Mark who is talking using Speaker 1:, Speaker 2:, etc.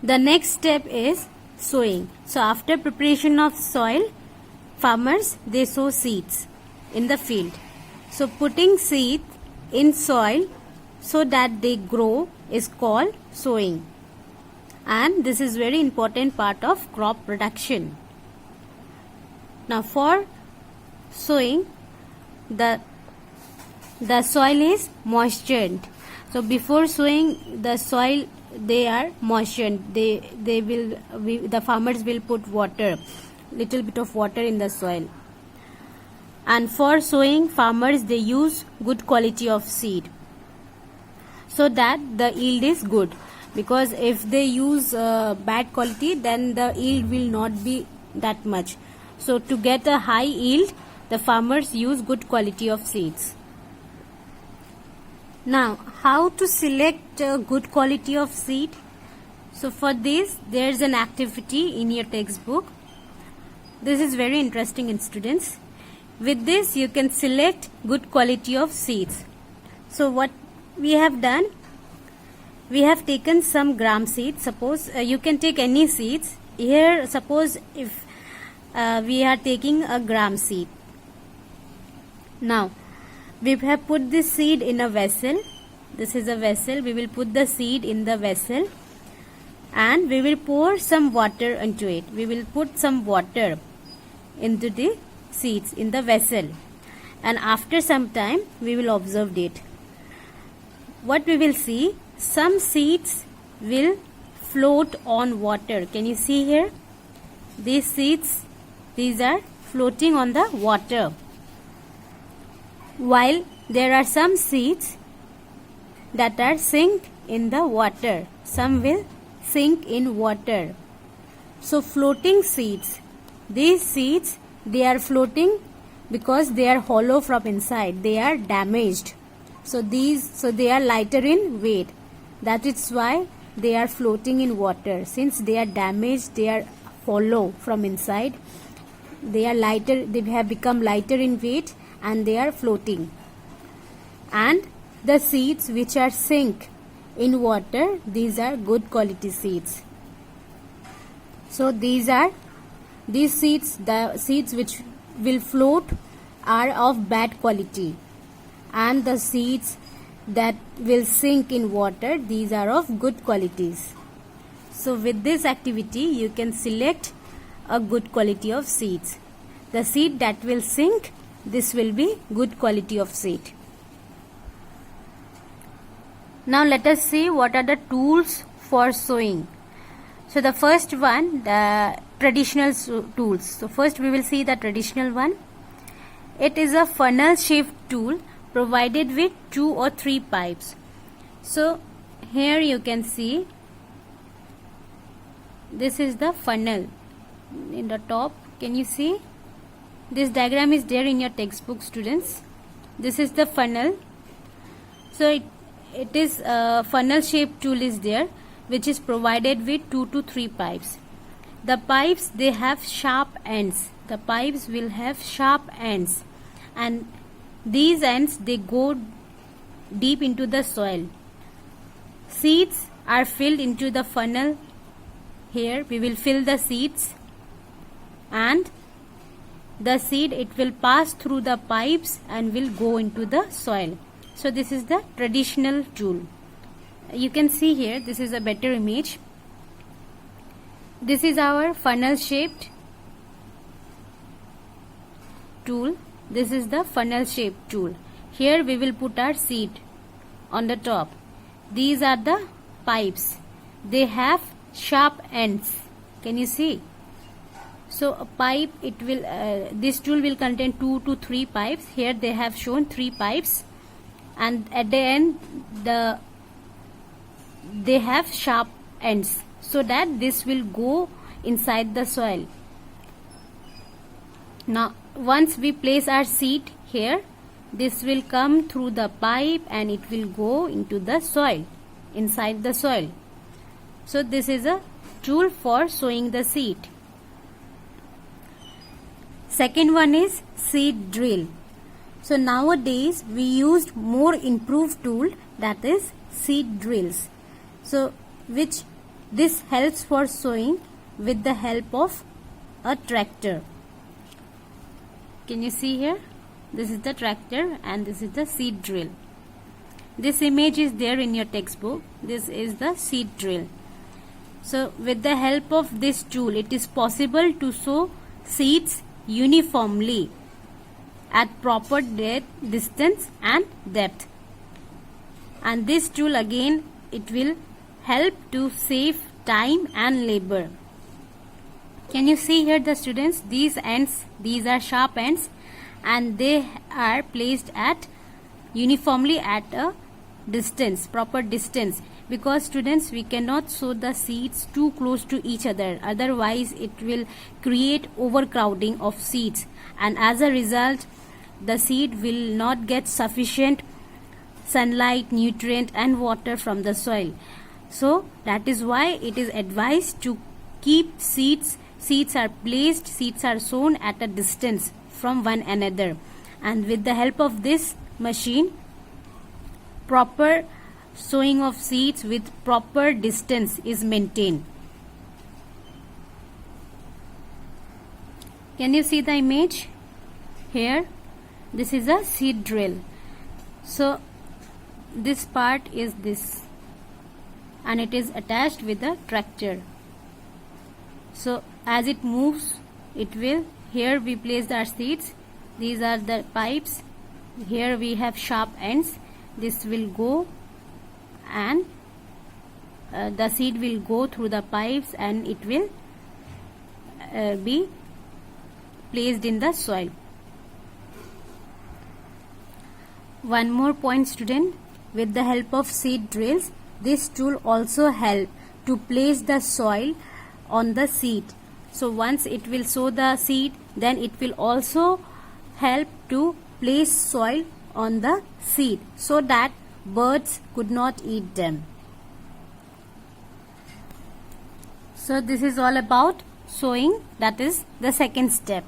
Speaker 1: The next step is sowing. So after preparation of soil, farmers they sow seeds in the field. So putting seed in soil so that they grow is called sowing. And this is very important part of crop production. Now for sowing, the soil is moistened. So before sowing, the soil they are moistened. The farmers will put water, little bit of water in the soil. And for sowing, farmers they use good quality of seed so that the yield is good. Because if they use bad quality, then the yield will not be that much. So to get a high yield, the farmers use good quality of seeds. Now, how to select good quality of seed? So for this, there is an activity in your textbook. This is very interesting, students. With this, you can select good quality of seeds. So what we have done, we have taken some gram seeds. Suppose you can take any seeds. Here, suppose if we are taking a gram seed. Now, we have put this seed in a vessel. This is a vessel. We will put the seed in the vessel and we will pour some water into it. We will put some water into the seeds in the vessel, and after some time we will observe it. What we will see, some seeds will float on water. Can you see here? These seeds, these are floating on the water. While there are some seeds that are sink in the water. Some will sink in water. So floating seeds, these seeds they are floating because they are hollow from inside. They are damaged. So they are lighter in weight. That is why they are floating in water. Since they are damaged, they are hollow from inside. They are lighter. They have become lighter in weight and they are floating. And the seeds which are sink in water, these are good quality seeds. So these seeds, the seeds which will float are of bad quality, and the seeds that will sink in water, these are of good qualities. So with this activity you can select a good quality of seeds. The seed that will sink, this will be good quality of seed. Now let us see what are the tools for sowing. So the first one, the traditional tools. So first we will see the traditional one. It is a funnel shaped tool provided with 2 or 3 pipes. So here you can see this is the funnel in the top. Can you see? This diagram is there in your textbook, students. This is the funnel. So it is a funnel shaped tool is there, which is provided with 2 to 3 pipes. The pipes they have sharp ends. The pipes will have sharp ends, and these ends they go deep into the soil. Seeds are filled into the funnel. Here we will fill the seeds, and the seed it will pass through the pipes and will go into the soil. So this is the traditional tool. You can see here, this is a better image. This is our funnel shaped tool. This is the funnel shaped tool. Here we will put our seed on the top. These are the pipes. They have sharp ends. Can you see? So a pipe, it will this tool will contain 2 to 3 pipes. Here they have shown 3 pipes, and at the end they have sharp ends, so that this will go inside the soil. Now once we place our seed here, this will come through the pipe and it will go into the soil, inside the soil. So this is a tool for sowing the seed. Second one is seed drill. So nowadays we used more improved tool, that is seed drills. So which This helps for sowing with the help of a tractor. Can you see here? This is the tractor and this is the seed drill. This image is there in your textbook. This is the seed drill. So with the help of this tool, it is possible to sow seeds uniformly at proper distance and depth. And this tool again, it will help to save time and labor. Can you see here the students? These ends, these are sharp ends and they are placed at uniformly at a distance, proper distance, because students, we cannot sow the seeds too close to each other, otherwise it will create overcrowding of seeds, and as a result the seed will not get sufficient sunlight, nutrient and water from the soil. So that is why it is advised to keep seeds are placed, seeds are sown at a distance from one another, and with the help of this machine, proper sowing of seeds with proper distance is maintained. Can you see the image here? This is a seed drill. So this part is this and it is attached with a tractor. So as it moves, it will, here we place our seeds, these are the pipes, here we have sharp ends, this will go and the seed will go through the pipes and it will be placed in the soil. One more point student, with the help of seed drills, this tool also help to place the soil on the seed. So once it will sow the seed, then it will also help to place soil on the seed so that birds could not eat them. So this is all about sowing, that is the second step.